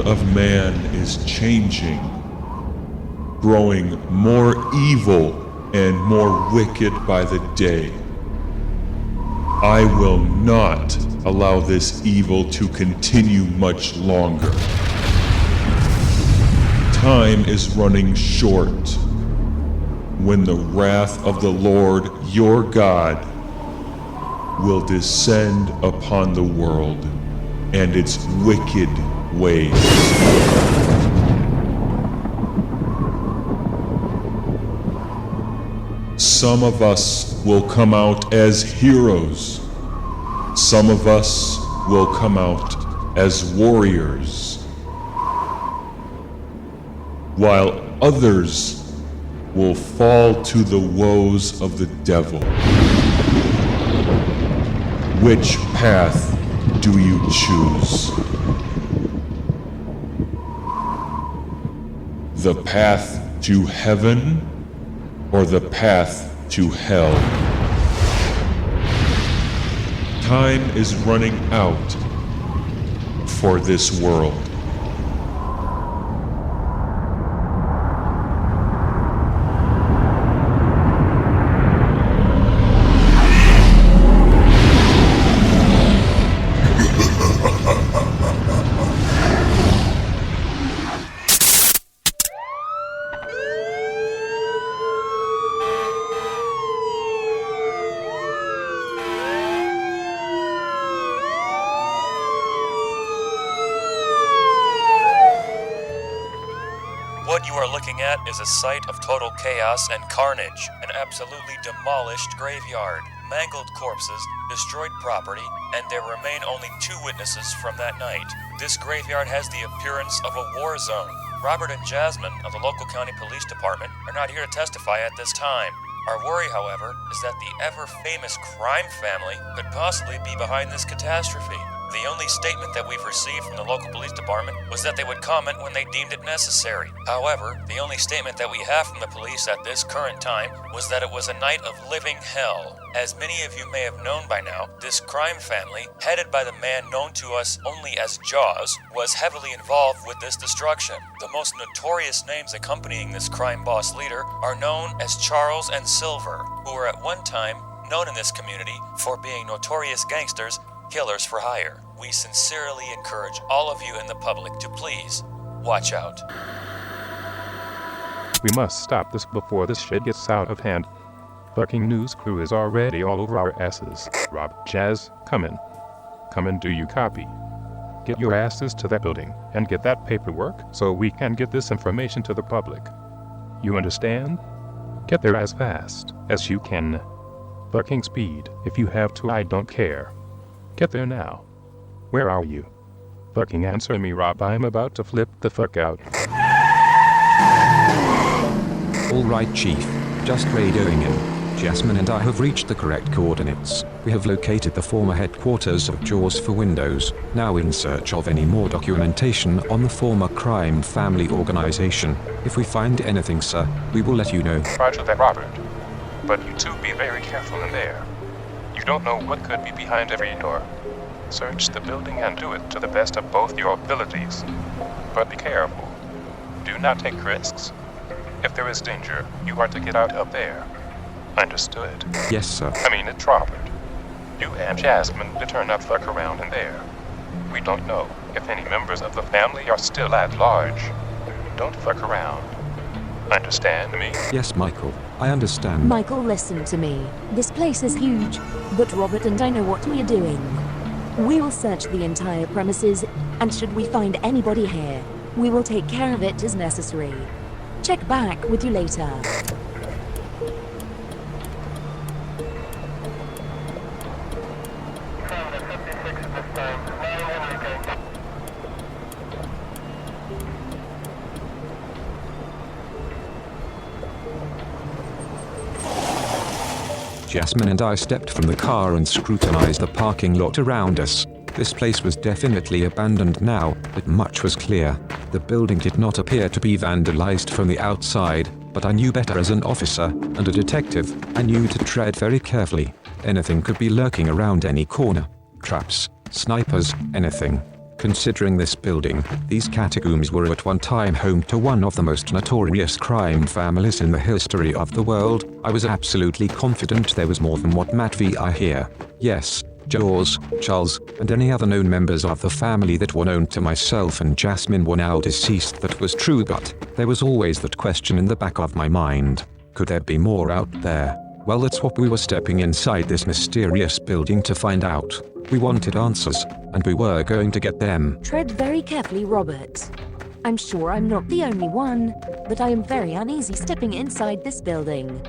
of man is changing, growing more evil and more wicked by the day. I will not allow this evil to continue much longer. Time is running short when the wrath of the Lord your God will descend upon the world and its wicked ways. Some of us will come out as heroes. Some of us will come out as warriors, while others will fall to the woes of the devil. Which path do you choose? The path to heaven or the path to hell? Time is running out for this world. What you are looking at is a sight of total chaos and carnage, an absolutely demolished graveyard, mangled corpses, destroyed property, and there remain only 2 witnesses from that night. This graveyard has the appearance of a war zone. Robert and Jasmine of the local county police department are not here to testify at this time. Our worry, however, is that the ever-famous crime family could possibly be behind this catastrophe. The only statement that we've received from the local police department was that they would comment when they deemed it necessary. However, the only statement that we have from the police at this current time was that it was a night of living hell. As many of you may have known by now, this crime family, headed by the man known to us only as Jaws, was heavily involved with this destruction. The most notorious names accompanying this crime boss leader are known as Charles and Silver, who were at one time known in this community for being notorious gangsters, killers for hire. We sincerely encourage all of you in the public to please watch out. We must stop this before this shit gets out of hand. Fucking news crew is already all over our asses. Rob, Jazz, come in. Come in, do you copy? Get your asses to that building and get that paperwork so we can get this information to the public. You understand? Get there as fast as you can. Fucking speed. If you have to, I don't care. Get there now. Where are you? Fucking answer me, Rob. I'm about to flip the fuck out. All right, Chief. Just radioing in. Jasmine and I have reached the correct coordinates. We have located the former headquarters of Jaws for Windows, now in search of any more documentation on the former crime family organization. If we find anything, sir, we will let you know. Roger that, Robert. But you two be very careful in there. You don't know what could be behind every door. Search the building and do it to the best of both your abilities. But be careful. Do not take risks. If there is danger, you are to get out of there. Understood? Yes, sir. I mean, it's Robert. You and Jasmine better not fuck around in there. We don't know if any members of the family are still at large. Don't fuck around. Understand me? Yes, Michael. I understand. Michael, listen to me. This place is huge, but Robert and I know what we're doing. We will search the entire premises, and should we find anybody here, we will take care of it as necessary. Check back with you later. Jasmine and I stepped from the car and scrutinized the parking lot around us. This place was definitely abandoned now, but much was clear. The building did not appear to be vandalized from the outside, but I knew better as an officer and a detective. I knew to tread very carefully. Anything could be lurking around any corner. Traps, snipers, anything. Considering this building, these catacombs were at one time home to one of the most notorious crime families in the history of the world, I was absolutely confident there was more than what met the eye here. Yes, Jaws, Charles, and any other known members of the family that were known to myself and Jasmine were now deceased. That was true, but there was always that question in the back of my mind. Could there be more out there? Well, that's what we were stepping inside this mysterious building to find out. We wanted answers, and we were going to get them. Tread very carefully, Robert. I'm sure I'm not the only one, but I am very uneasy stepping inside this building.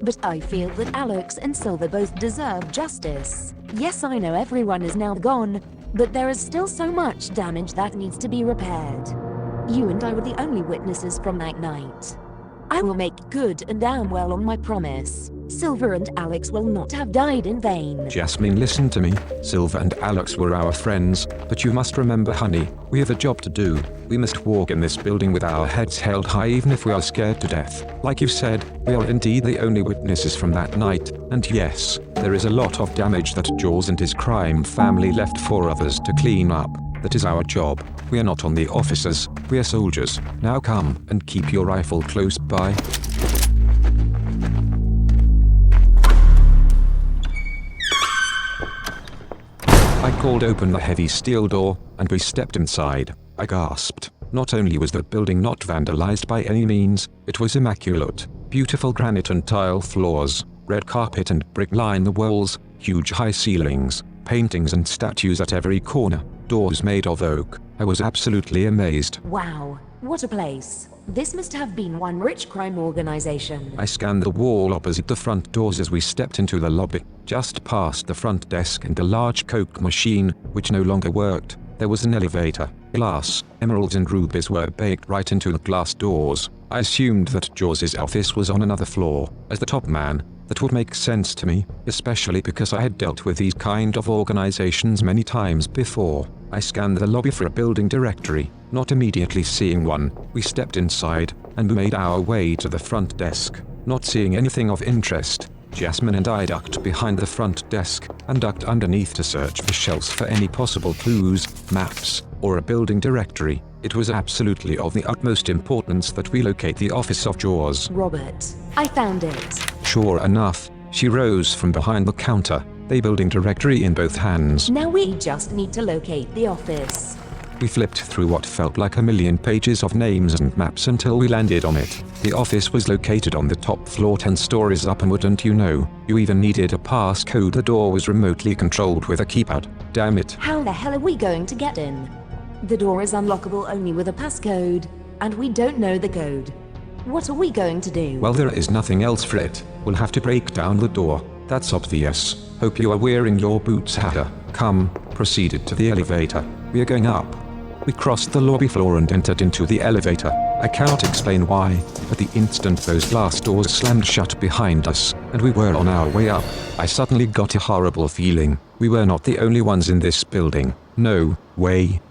But I feel that Alex and Silver both deserve justice. Yes, I know everyone is now gone, but there is still so much damage that needs to be repaired. You and I were the only witnesses from that night. I will make good and damn well on my promise. Silver and Alex will not have died in vain. Jasmine, listen to me. Silver and Alex were our friends, but you must remember, honey, we have a job to do. We must walk in this building with our heads held high even if we are scared to death. Like you said, we are indeed the only witnesses from that night, and yes, there is a lot of damage that Jaws and his crime family left for others to clean up. That is our job. We are not on the officers, we are soldiers. Now come and keep your rifle close by. I called open the heavy steel door, and we stepped inside. I gasped. Not only was the building not vandalized by any means, it was immaculate. Beautiful granite and tile floors, red carpet and brick line the walls, huge high ceilings, paintings and statues at every corner, doors made of oak. I was absolutely amazed. Wow, what a place. This must have been one rich crime organization. I scanned the wall opposite the front doors as we stepped into the lobby. Just past the front desk and a large Coke machine, which no longer worked, there was an elevator. Glass, emeralds and rubies were baked right into the glass doors. I assumed that Jaws' office was on another floor. As the top man, that would make sense to me, especially because I had dealt with these kind of organizations many times before. I scanned the lobby for a building directory. Not immediately seeing one, we stepped inside, and made our way to the front desk. Not seeing anything of interest, Jasmine and I ducked behind the front desk, and ducked underneath to search for shelves for any possible clues, maps, or a building directory. It was absolutely of the utmost importance that we locate the office of Jaws. Robert, I found it. Sure enough, she rose from behind the counter, the building directory in both hands. Now we just need to locate the office. We flipped through what felt like a million pages of names and maps until we landed on it. The office was located on the top floor 10 stories up, and wouldn't you know, you even needed a passcode. The door was remotely controlled with a keypad. Damn it. How the hell are we going to get in? The door is unlockable only with a passcode, and we don't know the code. What are we going to do? Well, there is nothing else for it. We'll have to break down the door. That's obvious. Hope you are wearing your boots, hatter. Come, proceeded to the elevator. We are going up. We crossed the lobby floor and entered into the elevator. I cannot explain why, but the instant those glass doors slammed shut behind us, and we were on our way up, I suddenly got a horrible feeling. We were not the only ones in this building. No way.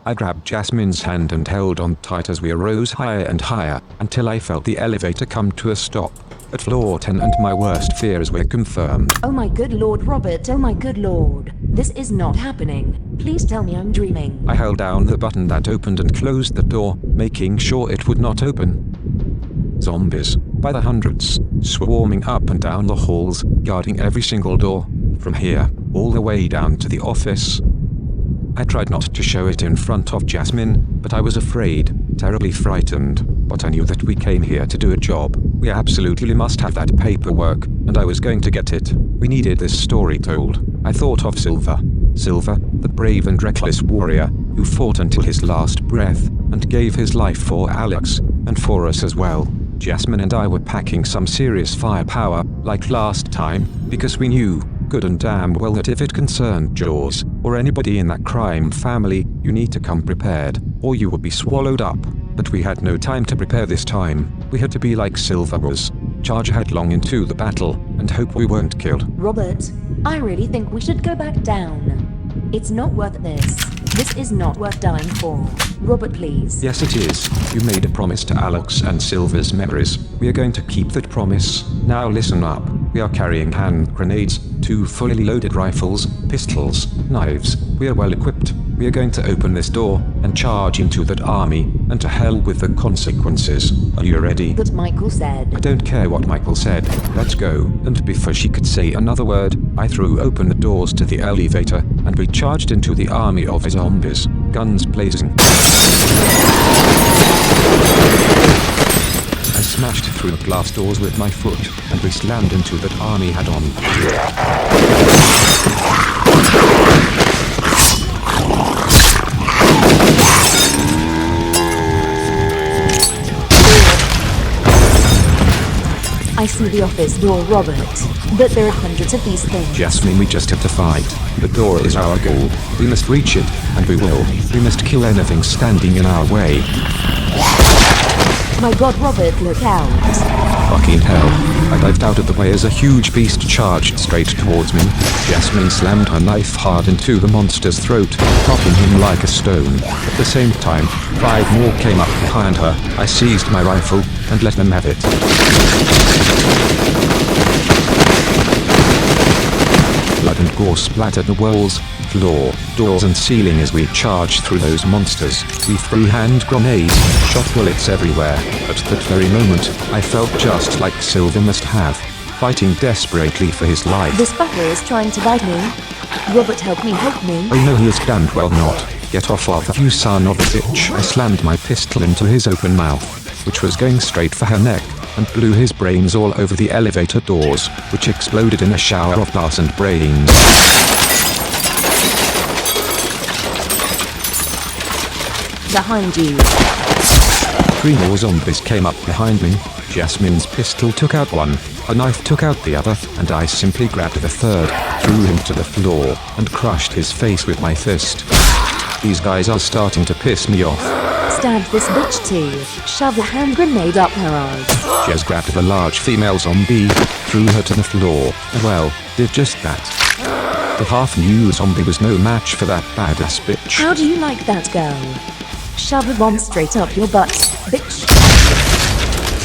I grabbed Jasmine's hand and held on tight as we arose higher and higher, until I felt the elevator come to a stop. At floor 10, and my worst fears were confirmed. Oh my good lord, Robert, oh my good lord. This is not happening. Please tell me I'm dreaming. I held down the button that opened and closed the door, making sure it would not open. Zombies, by the hundreds, swarming up and down the halls, guarding every single door, from here, all the way down to the office. I tried not to show it in front of Jasmine, but I was afraid, terribly frightened. But I knew that we came here to do a job. We absolutely must have that paperwork, and I was going to get it. We needed this story told. I thought of Silver. Silver, the brave and reckless warrior, who fought until his last breath, and gave his life for Alex, and for us as well. Jasmine and I were packing some serious firepower, like last time, because we knew, good and damn well, that if it concerned Jaws, or anybody in that crime family, you need to come prepared, or you would be swallowed up. But we had no time to prepare this time. We had to be like Silver was. Charge headlong into the battle, and hope we weren't killed. Robert, I really think we should go back down. It's not worth this. This is not worth dying for. Robert, please. Yes, it is. You made a promise to Alex and Silver's memories. We are going to keep that promise. Now listen up. We are carrying hand grenades, 2 fully loaded rifles, pistols, knives. We are well equipped. We are going to open this door and charge into that army, and to hell with the consequences. Are you ready? But Michael said. I don't care what Michael said. Let's go. And before she could say another word, I threw open the doors to the elevator, and we charged into the army of zombies, guns blazing. I smashed through the glass doors with my foot, and we slammed into that army head-on. I see the office door, Robert. But there are hundreds of these things. Jasmine, we just have to fight. The door is our goal. We must reach it, and we will. We must kill anything standing in our way. My god, Robert, look out. Fucking hell. I dived out of the way as a huge beast charged straight towards me. Jasmine slammed her knife hard into the monster's throat, dropping him like a stone. At the same time, 5 more came up behind her. I seized my rifle and let them have it. Blood and gore splattered the walls, floor, doors and ceiling as we charged through those monsters. We threw hand grenades, shot bullets everywhere. At that very moment, I felt just like Silver must have, fighting desperately for his life. This fucker is trying to bite me. Robert, help me, help me. Oh no, he is damned well not. Get off of you son of a bitch. I slammed my pistol into his open mouth, which was going straight for her neck, and blew his brains all over the elevator doors, which exploded in a shower of glass and brains. Behind you. 3 more zombies came up behind me. Jasmine's pistol took out one, a knife took out the other, and I simply grabbed the third, threw him to the floor, and crushed his face with my fist. These guys are starting to piss me off. Stab this bitch too. Shove a hand grenade up her eyes. Jez grabbed the large female zombie, threw her to the floor, and well, did just that. The half-new zombie was no match for that badass bitch. How do you like that, girl? Shove a bomb straight up your butt, bitch.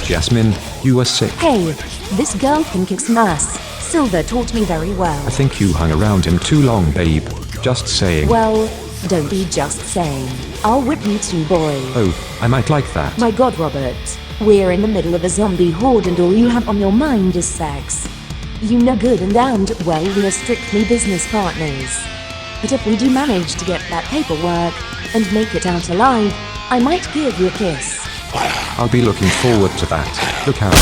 Jasmine, you are sick. Hey, this girl can kick some ass. Silver taught me very well. I think you hung around him too long, babe. Just saying. Well, don't be just saying. I'll whip you too, boy. Oh, I might like that. My god, Robert. We're in the middle of a zombie horde and all you have on your mind is sex. You know good and damned well we are strictly business partners. But if we do manage to get that paperwork and make it out alive, I might give you a kiss. I'll be looking forward to that. Look out.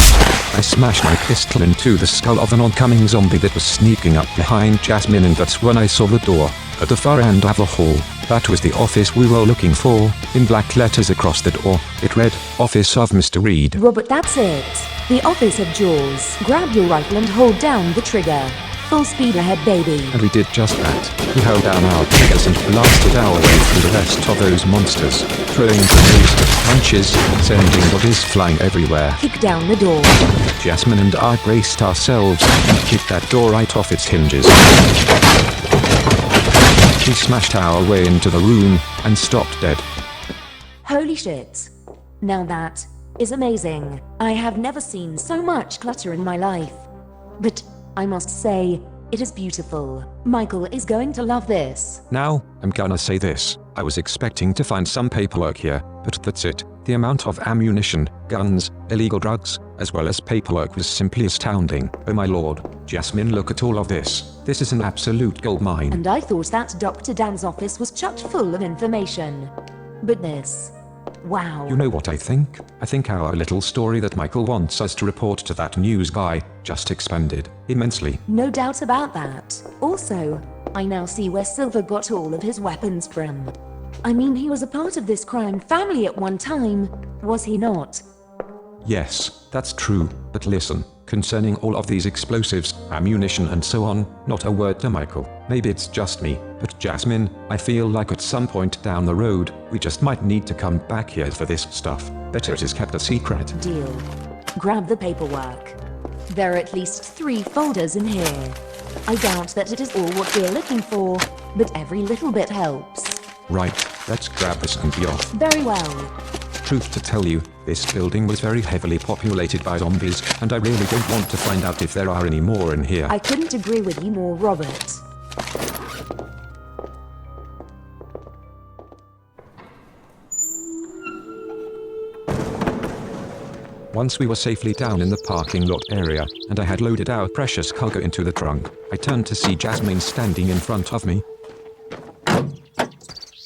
I smashed my pistol into the skull of an oncoming zombie that was sneaking up behind Jasmine, and that's when I saw the door at the far end of the hall. That was the office we were looking for. In black letters across the door, it read, Office of Mr. Reed. Robert, that's it. The office of Jaws. Grab your rifle and hold down the trigger. Full speed ahead, baby. And we did just that. We held down our triggers and blasted our way through the rest of those monsters, throwing grenades, punches, sending bodies flying everywhere. Kick down the door. Jasmine and I braced ourselves and kicked that door right off its hinges. We smashed our way into the room and stopped dead. Holy shit. Now that is amazing. I have never seen so much clutter in my life. But I must say, it is beautiful. Michael is going to love this. Now, I'm gonna say this. I was expecting to find some paperwork here, but that's it. The amount of ammunition, guns, illegal drugs, as well as paperwork was simply astounding. Oh my lord. Jasmine, look at all of this. This is an absolute goldmine. And I thought that Dr. Dan's office was chock full of information. But this... wow. You know what I think? I think our little story that Michael wants us to report to that news guy just expanded immensely. No doubt about that. Also, I now see where Silver got all of his weapons from. I mean, he was a part of this crime family at one time, was he not? Yes, that's true, but listen, concerning all of these explosives, ammunition and so on, not a word to Michael. Maybe it's just me, but Jasmine, I feel like at some point down the road, we just might need to come back here for this stuff. Better it is kept a secret. Deal. Grab the paperwork. There are at least 3 folders in here. I doubt that it is all what we're looking for, but every little bit helps. Right, let's grab this and be off. Very well. Truth to tell you, this building was very heavily populated by zombies, and I really don't want to find out if there are any more in here. I couldn't agree with you more, Robert. Once we were safely down in the parking lot area, and I had loaded our precious cargo into the trunk, I turned to see Jasmine standing in front of me.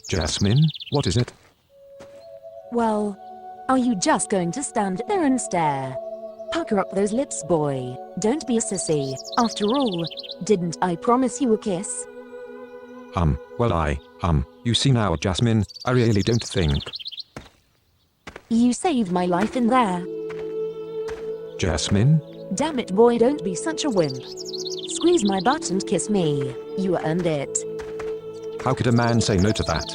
Jasmine, what is it? Well, are you just going to stand there and stare? Pucker up those lips, boy. Don't be a sissy. After all, didn't I promise you a kiss? You see now, Jasmine, I really don't think. You saved my life in there. Jasmine? Damn it, boy, don't be such a wimp. Squeeze my butt and kiss me. You earned it. How could a man say no to that?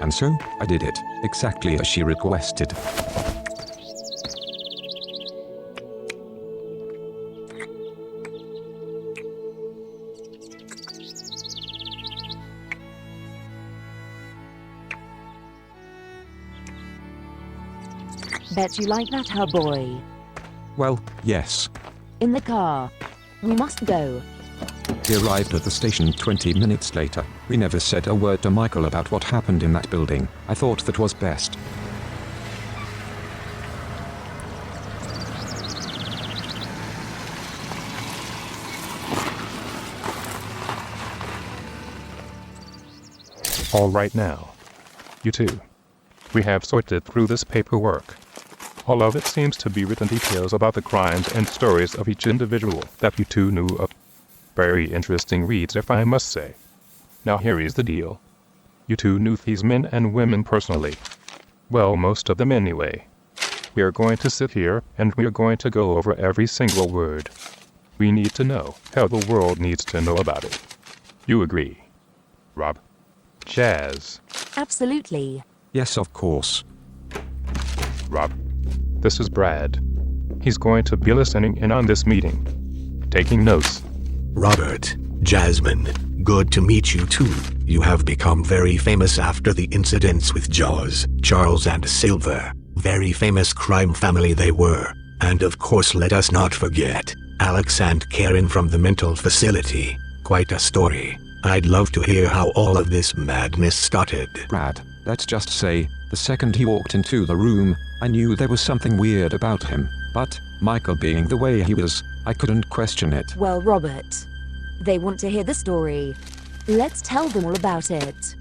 And so, I did it, exactly as she requested. Bet you like that, huh, boy? Well, yes. In the car. We must go. He arrived at the station 20 minutes later. We never said a word to Michael about what happened in that building. I thought that was best. All right now. You two. We have sorted through this paperwork. All of it seems to be written details about the crimes and stories of each individual that you two knew of. Very interesting reads, if I must say. Now here is the deal. You two knew these men and women personally. Well, most of them anyway. We are going to sit here and we are going to go over every single word. We need to know how the world needs to know about it. You agree? Rob? Jazz? Absolutely. Yes, of course. Rob, this is Brad. He's going to be listening in on this meeting, taking notes. Robert, Jasmine, good to meet you too. You have become very famous after the incidents with Jaws, Charles and Silver. Very famous crime family they were. And of course let us not forget, Alex and Karen from the mental facility. Quite a story. I'd love to hear how all of this madness started. Brad, let's just say, the second he walked into the room, I knew there was something weird about him. But, Michael being the way he was, I couldn't question it. Well, Robert, they want to hear the story. Let's tell them all about it.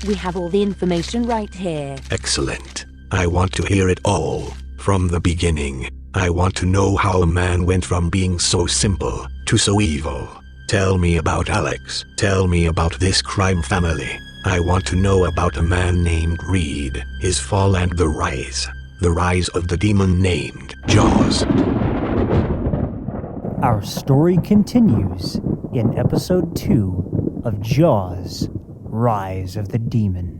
We have all the information right here. Excellent. I want to hear it all, from the beginning. I want to know how a man went from being so simple, to so evil. Tell me about Alex. Tell me about this crime family. I want to know about a man named Reed, his fall and the rise. The rise of the demon named Jaws. Our story continues in episode 2 of Jaws, Rise of the Demon.